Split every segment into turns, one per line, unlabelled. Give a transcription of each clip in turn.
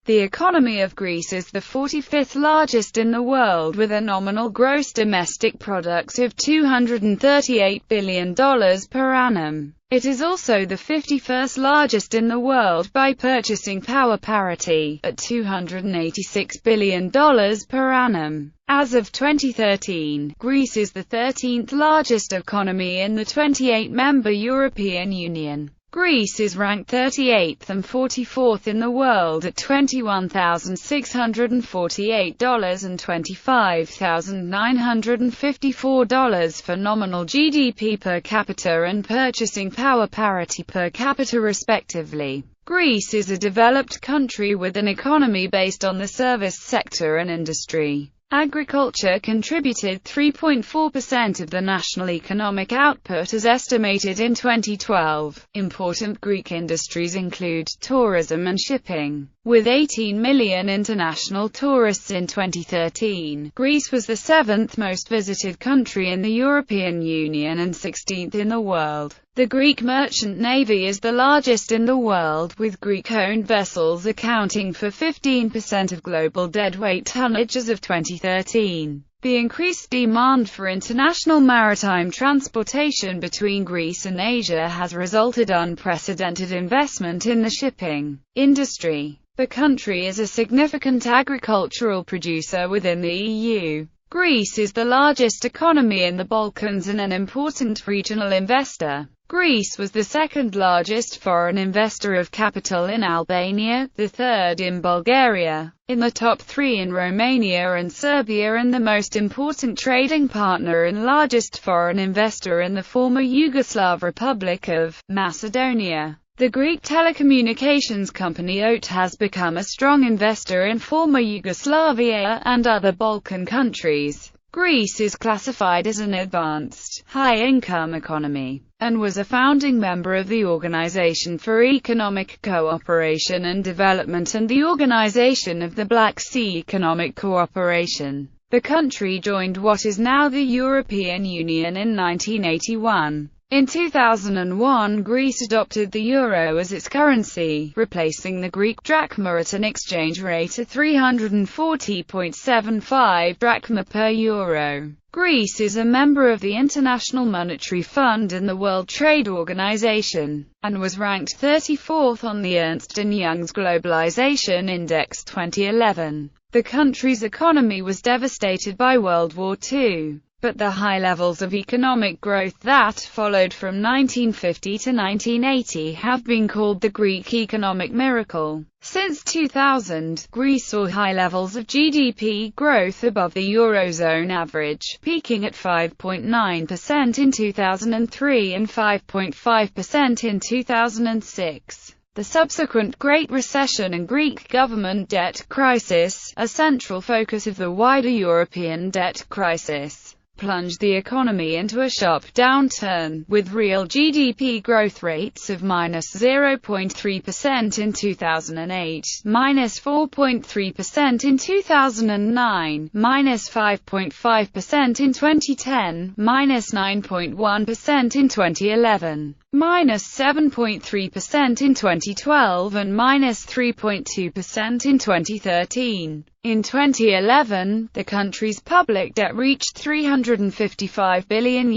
The economy of Greece is the 45th largest in the world with a nominal gross domestic product of $238 billion per annum. It is also the 51st largest in the world by purchasing power parity, at $286 billion per annum. As of 2013, Greece is the 13th largest economy in the 28-member European Union. Greece is ranked 38th and 44th in the world at $21,648 and $25,954 for nominal GDP per capita and purchasing power parity per capita respectively. Greece is a developed country with an economy based on the service sector and industry. Agriculture contributed 3.4% of the national economic output as estimated in 2012. Important Greek industries include tourism and shipping. With 18 million international tourists in 2013, Greece was the 7th most visited country in the European Union and 16th in the world. The Greek merchant navy is the largest in the world, with Greek-owned vessels accounting for 15% of global deadweight tonnage as of 2013. The increased demand for international maritime transportation between Greece and Asia has resulted in unprecedented investment in the shipping industry. The country is a significant agricultural producer within the EU. Greece is the largest economy in the Balkans and an important regional investor. Greece was the second largest foreign investor of capital in Albania, the third in Bulgaria, in the top three in Romania and Serbia, and the most important trading partner and largest foreign investor in the former Yugoslav Republic of Macedonia. The Greek telecommunications company OTE has become a strong investor in former Yugoslavia and other Balkan countries. Greece is classified as an advanced, high-income economy, and was a founding member of the Organization for Economic Cooperation and Development and the Organization of the Black Sea Economic Cooperation. The country joined what is now the European Union in 1981. In 2001, Greece adopted the euro as its currency, replacing the Greek drachma at an exchange rate of 340.75 drachma per euro. Greece is a member of the International Monetary Fund and the World Trade Organization, and was ranked 34th on the Ernst & Young's Globalization Index 2011. The country's economy was devastated by World War II. But the high levels of economic growth that followed from 1950 to 1980 have been called the Greek economic miracle. Since 2000, Greece saw high levels of GDP growth above the Eurozone average, peaking at 5.9% in 2003 and 5.5% in 2006. The subsequent Great Recession and Greek government debt crisis, a central focus of the wider European debt crisis, plunged the economy into a sharp downturn, with real GDP growth rates of -0.3% in 2008, -4.3% in 2009, -5.5% in 2010, -9.1% in 2011, -7.3% in 2012 and -3.2% in 2013. In 2011, the country's public debt reached €355 billion.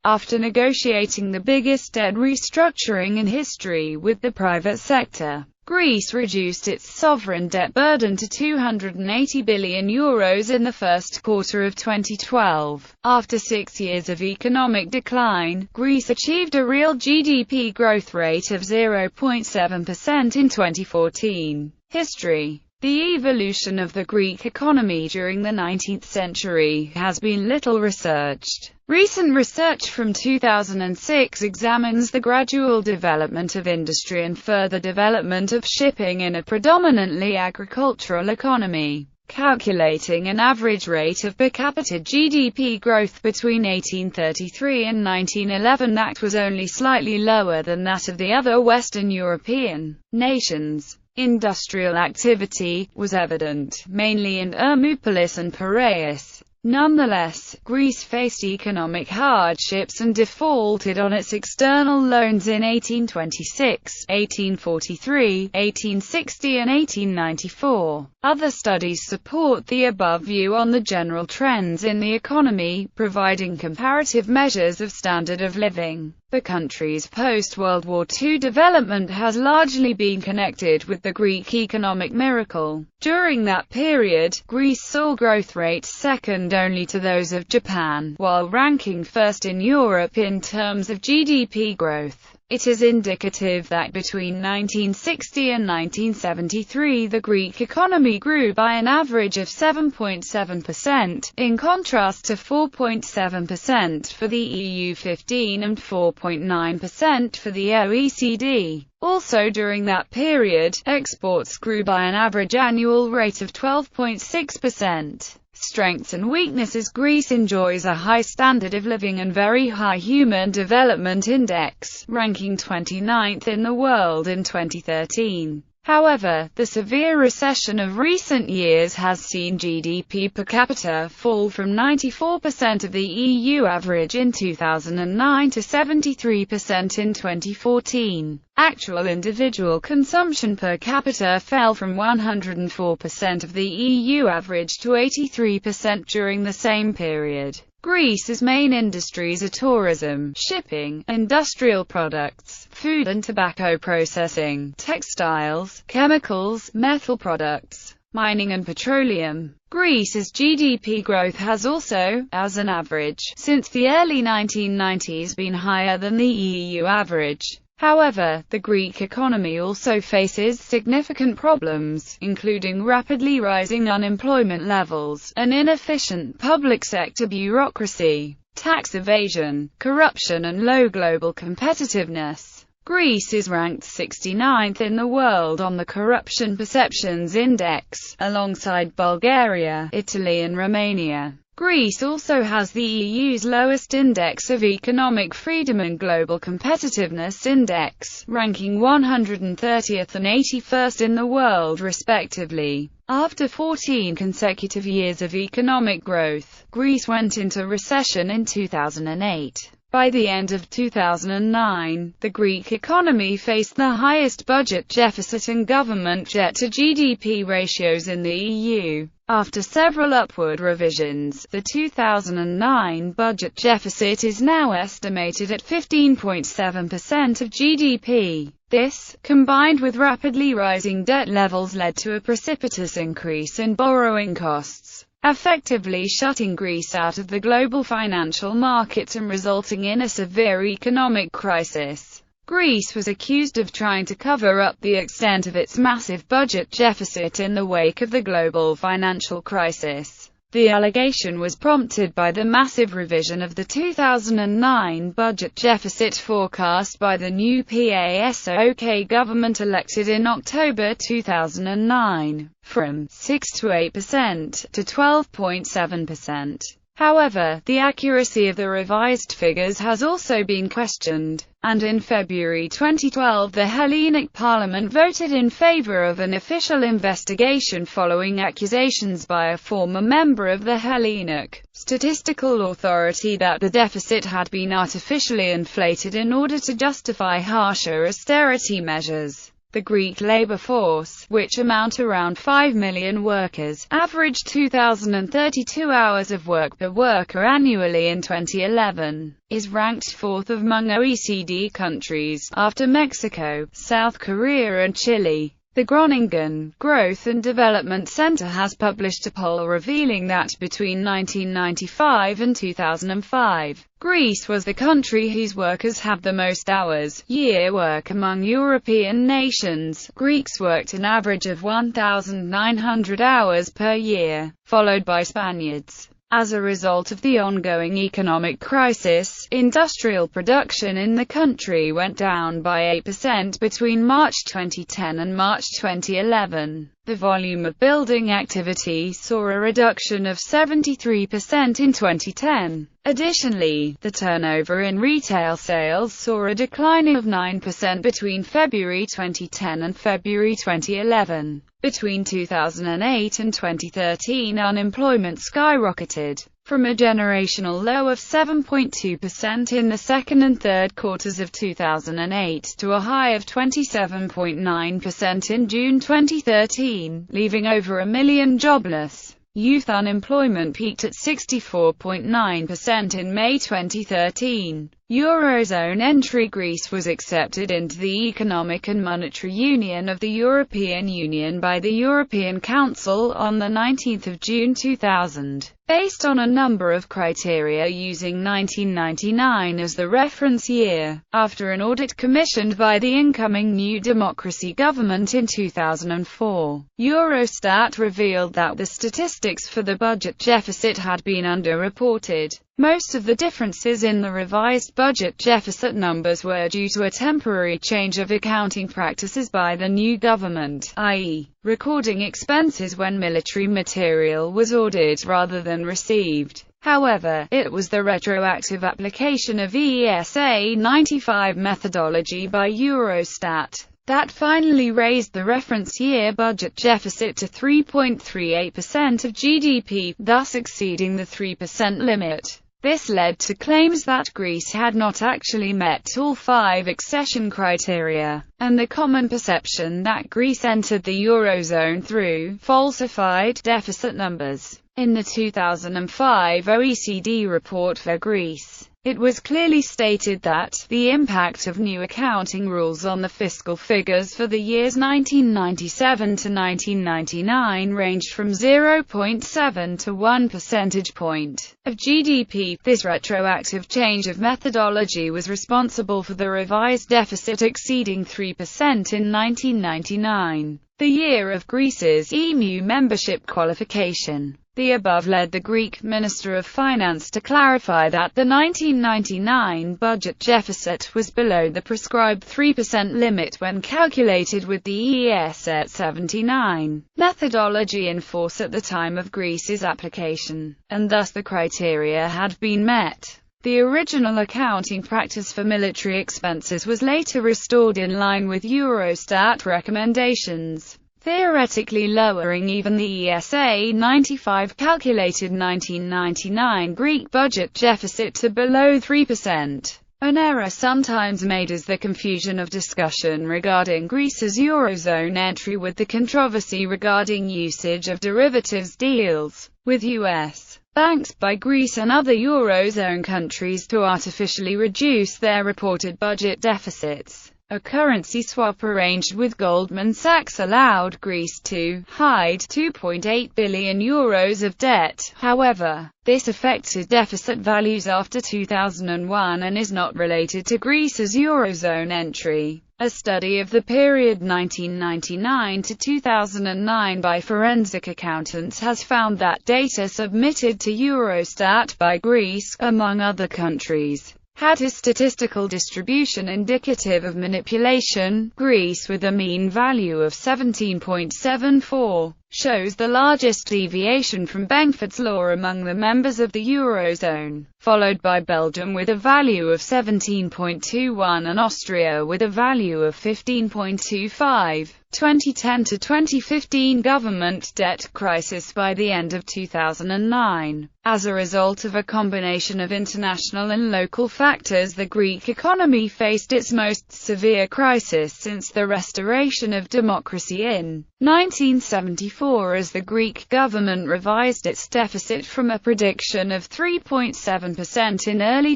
After negotiating the biggest debt restructuring in history with the private sector, Greece reduced its sovereign debt burden to €280 billion in the first quarter of 2012. After 6 years of economic decline, Greece achieved a real GDP growth rate of 0.7% in 2014. History. The evolution of the Greek economy during the 19th century has been little researched. Recent research from 2006 examines the gradual development of industry and further development of shipping in a predominantly agricultural economy, calculating an average rate of per capita GDP growth between 1833 and 1911 that was only slightly lower than that of the other Western European nations. Industrial activity was evident, mainly in Hermopolis and Piraeus. Nonetheless, Greece faced economic hardships and defaulted on its external loans in 1826, 1843, 1860 and 1894. Other studies support the above view on the general trends in the economy, providing comparative measures of standard of living. The country's post-World War II development has largely been connected with the Greek economic miracle. During that period, Greece saw growth rates second only to those of Japan, while ranking first in Europe in terms of GDP growth. It is indicative that between 1960 and 1973 the Greek economy grew by an average of 7.7%, in contrast to 4.7% for the EU-15 and 4.9% for the OECD. Also during that period, exports grew by an average annual rate of 12.6%. Strengths and weaknesses: Greece enjoys a high standard of living and very high Human Development Index, ranking 29th in the world in 2013. However, the severe recession of recent years has seen GDP per capita fall from 94% of the EU average in 2009 to 73% in 2014. Actual individual consumption per capita fell from 104% of the EU average to 83% during the same period. Greece's main industries are tourism, shipping, industrial products, food and tobacco processing, textiles, chemicals, metal products, mining and petroleum. Greece's GDP growth has also, as an average, since the early 1990s been higher than the EU average. However, the Greek economy also faces significant problems, including rapidly rising unemployment levels, an inefficient public sector bureaucracy, tax evasion, corruption and low global competitiveness. Greece is ranked 69th in the world on the Corruption Perceptions Index, alongside Bulgaria, Italy and Romania. Greece also has the EU's lowest index of economic freedom and global competitiveness index, ranking 130th and 81st in the world respectively. After 14 consecutive years of economic growth, Greece went into recession in 2008. By the end of 2009, the Greek economy faced the highest budget deficit and government debt to GDP ratios in the EU. After several upward revisions, the 2009 budget deficit is now estimated at 15.7% of GDP. This, combined with rapidly rising debt levels, led to a precipitous increase in borrowing costs, effectively shutting Greece out of the global financial markets and resulting in a severe economic crisis. Greece was accused of trying to cover up the extent of its massive budget deficit in the wake of the global financial crisis. The allegation was prompted by the massive revision of the 2009 budget deficit forecast by the new PASOK government elected in October 2009, from 6 to 8% to 12.7%. However, the accuracy of the revised figures has also been questioned, and in February 2012 the Hellenic Parliament voted in favor of an official investigation following accusations by a former member of the Hellenic Statistical Authority that the deficit had been artificially inflated in order to justify harsher austerity measures. The Greek labor force, which amount around 5 million workers, averaged 2,032 hours of work per worker annually in 2011, is ranked fourth among OECD countries, after Mexico, South Korea and Chile. The Groningen Growth and Development Center has published a poll revealing that between 1995 and 2005, Greece was the country whose workers have the most hours year work among European nations. Greeks worked an average of 1,900 hours per year, followed by Spaniards. As a result of the ongoing economic crisis, industrial production in the country went down by 8% between March 2010 and March 2011. The volume of building activity saw a reduction of 73% in 2010. Additionally, the turnover in retail sales saw a decline of 9% between February 2010 and February 2011. Between 2008 and 2013, unemployment skyrocketed. from a generational low of 7.2% in the second and third quarters of 2008 to a high of 27.9% in June 2013, leaving over a million jobless. Youth unemployment peaked at 64.9% in May 2013. Eurozone entry. Greece was accepted into the Economic and Monetary Union of the European Union by the European Council on 19 June 2000, based on a number of criteria using 1999 as the reference year, after an audit commissioned by the incoming New Democracy government in 2004. Eurostat revealed that the statistics for the budget deficit had been underreported. Most of the differences in the revised budget deficit numbers were due to a temporary change of accounting practices by the new government, i.e., recording expenses when military material was ordered rather than received. However, it was the retroactive application of ESA 95 methodology by Eurostat that finally raised the reference year budget deficit to 3.38% of GDP, thus exceeding the 3% limit. This led to claims that Greece had not actually met all 5 accession criteria, and the common perception that Greece entered the Eurozone through falsified deficit numbers. In the 2005 OECD report for Greece, it was clearly stated that the impact of new accounting rules on the fiscal figures for the years 1997 to 1999 ranged from 0.7 to 1 percentage point of GDP. This retroactive change of methodology was responsible for the revised deficit exceeding 3% in 1999, the year of Greece's EMU membership qualification. The above led the Greek Minister of Finance to clarify that the 1999 budget deficit was below the prescribed 3% limit when calculated with the ESA 79 methodology in force at the time of Greece's application, and thus the criteria had been met. The original accounting practice for military expenses was later restored in line with Eurostat recommendations, theoretically lowering even the ESA 95 calculated 1999 Greek budget deficit to below 3%. An error sometimes made is the confusion of discussion regarding Greece's Eurozone entry with the controversy regarding usage of derivatives deals with U.S. banks by Greece and other Eurozone countries to artificially reduce their reported budget deficits. A currency swap arranged with Goldman Sachs allowed Greece to hide €2.8 billion of debt. However, this affected deficit values after 2001 and is not related to Greece's Eurozone entry. A study of the period 1999 to 2009 by forensic accountants has found that data submitted to Eurostat by Greece, among other countries, had a statistical distribution indicative of manipulation. Greece, with a mean value of 17.74, shows the largest deviation from Benford's law among the members of the Eurozone, followed by Belgium with a value of 17.21 and Austria with a value of 15.25. 2010 to 2015 government debt crisis. By the end of 2009, as a result of a combination of international and local factors, the Greek economy faced its most severe crisis since the restoration of democracy in 1974, as the Greek government revised its deficit from a prediction of 3.7% in early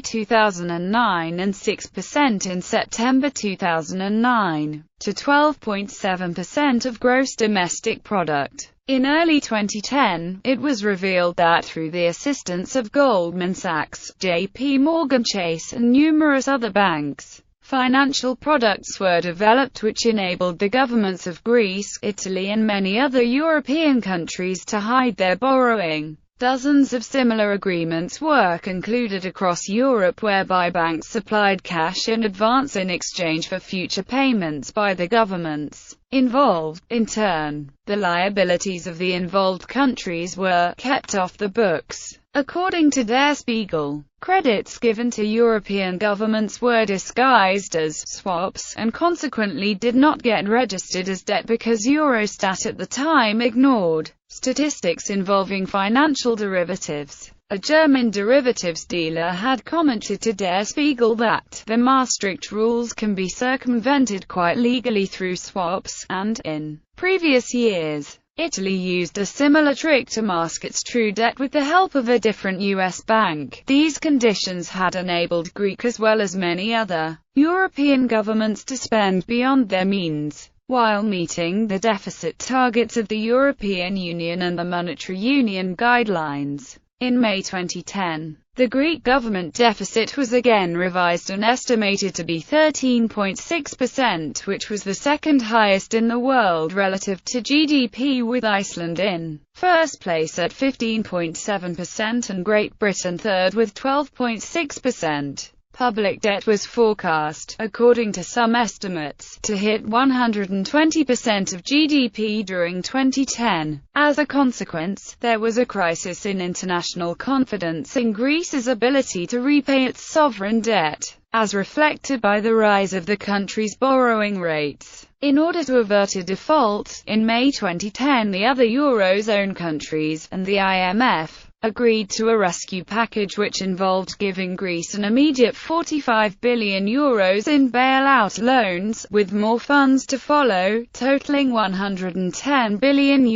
2009 and 6% in September 2009, to 12.7% of gross domestic product. In early 2010, it was revealed that through the assistance of Goldman Sachs, JP Morgan Chase and numerous other banks, financial products were developed which enabled the governments of Greece, Italy and many other European countries to hide their borrowing. Dozens of similar agreements were concluded across Europe whereby banks supplied cash in advance in exchange for future payments by the governments involved. In turn, the liabilities of the involved countries were kept off the books. According to Der Spiegel, credits given to European governments were disguised as swaps, and consequently did not get registered as debt because Eurostat at the time ignored statistics involving financial derivatives. A German derivatives dealer had commented to Der Spiegel that the Maastricht rules can be circumvented quite legally through swaps, and, in previous years, Italy used a similar trick to mask its true debt with the help of a different U.S. bank. These conditions had enabled Greek as well as many other European governments to spend beyond their means, while meeting the deficit targets of the European Union and the Monetary Union guidelines. In May 2010, the Greek government deficit was again revised and estimated to be 13.6%, which was the second highest in the world relative to GDP, with Iceland in first place at 15.7% and Great Britain third with 12.6%. Public debt was forecast, according to some estimates, to hit 120% of GDP during 2010. As a consequence, there was a crisis in international confidence in Greece's ability to repay its sovereign debt, as reflected by the rise of the country's borrowing rates. In order to avert a default, in May 2010 the other Eurozone countries, and the IMF, agreed to a rescue package which involved giving Greece an immediate €45 billion in bailout loans, with more funds to follow, totaling €110 billion.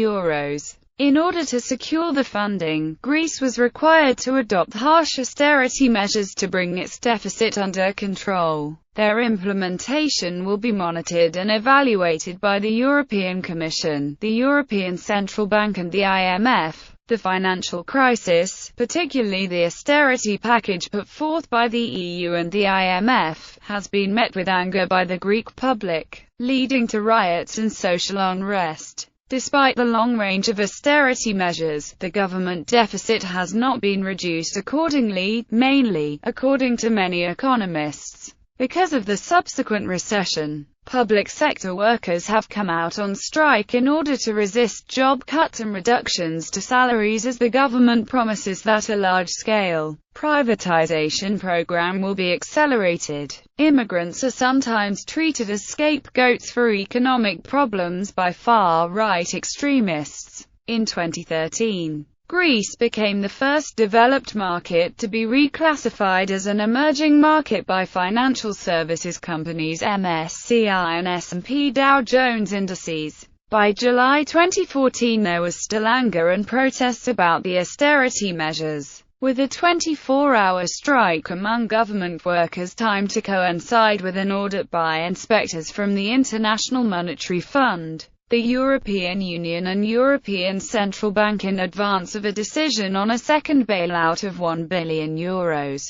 In order to secure the funding, Greece was required to adopt harsh austerity measures to bring its deficit under control. Their implementation will be monitored and evaluated by the European Commission, the European Central Bank and the IMF. The financial crisis, particularly the austerity package put forth by the EU and the IMF, has been met with anger by the Greek public, leading to riots and social unrest. Despite the long range of austerity measures, the government deficit has not been reduced accordingly, mainly, according to many economists, because of the subsequent recession. Public sector workers have come out on strike in order to resist job cuts and reductions to salaries, as the government promises that a large-scale privatization program will be accelerated. Immigrants are sometimes treated as scapegoats for economic problems by far-right extremists. In 2013, Greece became the first developed market to be reclassified as an emerging market by financial services companies MSCI and S&P Dow Jones indices. By July 2014 there was still anger and protests about the austerity measures, with a 24-hour strike among government workers timed to coincide with an audit by inspectors from the International Monetary Fund, the European Union and European Central Bank in advance of a decision on a second bailout of €1 billion,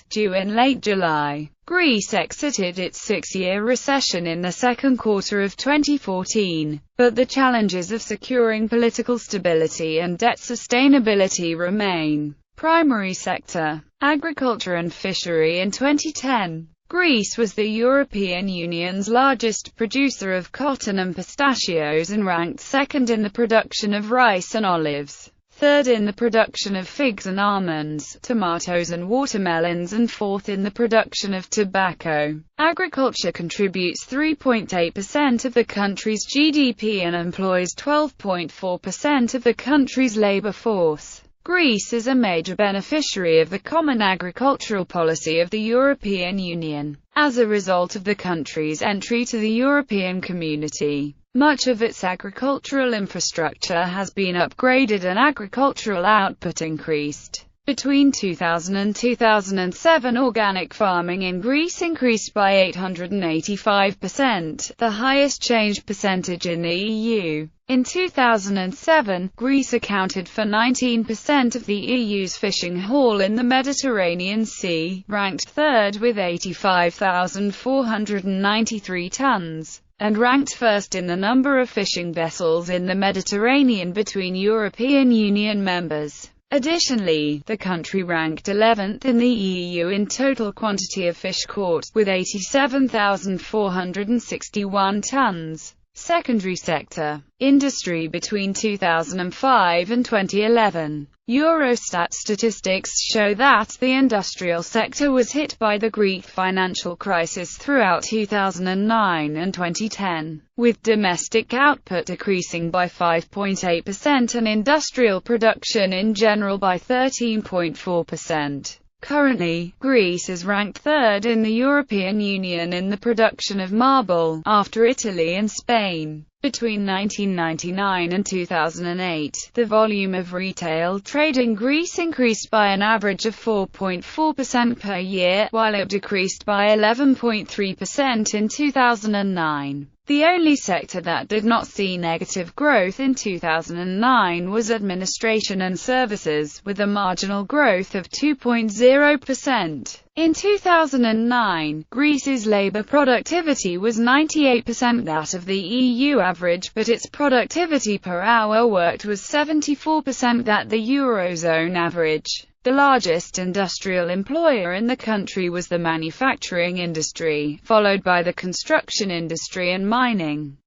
due in late July. Greece exited its six-year recession in the second quarter of 2014, but the challenges of securing political stability and debt sustainability remain. Primary sector, agriculture and fishery. In 2010, Greece was the European Union's largest producer of cotton and pistachios and ranked second in the production of rice and olives, third in the production of figs and almonds, tomatoes and watermelons, and fourth in the production of tobacco. Agriculture contributes 3.8% of the country's GDP and employs 12.4% of the country's labor force. Greece is a major beneficiary of the common agricultural policy of the European Union. As a result of the country's entry to the European Community, much of its agricultural infrastructure has been upgraded and agricultural output increased. Between 2000 and 2007, organic farming in Greece increased by 885%, the highest change percentage in the EU. In 2007, Greece accounted for 19% of the EU's fishing haul in the Mediterranean Sea, ranked third with 85,493 tons, and ranked first in the number of fishing vessels in the Mediterranean between European Union members. Additionally, the country ranked 11th in the EU in total quantity of fish caught, with 87,461 tons. Secondary sector industry between 2005 and 2011. Eurostat statistics show that the industrial sector was hit by the Greek financial crisis throughout 2009 and 2010, with domestic output decreasing by 5.8% and industrial production in general by 13.4%. Currently, Greece is ranked third in the European Union in the production of marble, after Italy and Spain. Between 1999 and 2008, the volume of retail trade in Greece increased by an average of 4.4% per year, while it decreased by 11.3% in 2009. The only sector that did not see negative growth in 2009 was administration and services, with a marginal growth of 2.0%. In 2009, Greece's labour productivity was 98% that of the EU average, but its productivity per hour worked was 74% that the Eurozone average. The largest industrial employer in the country was the manufacturing industry, followed by the construction industry and mining.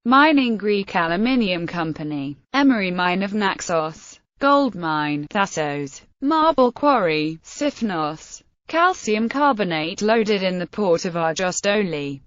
Greek Aluminium Company, Emery Mine of Naxos, Gold Mine, Thassos, Marble Quarry, Sifnos, calcium carbonate loaded in the port of Argostoli.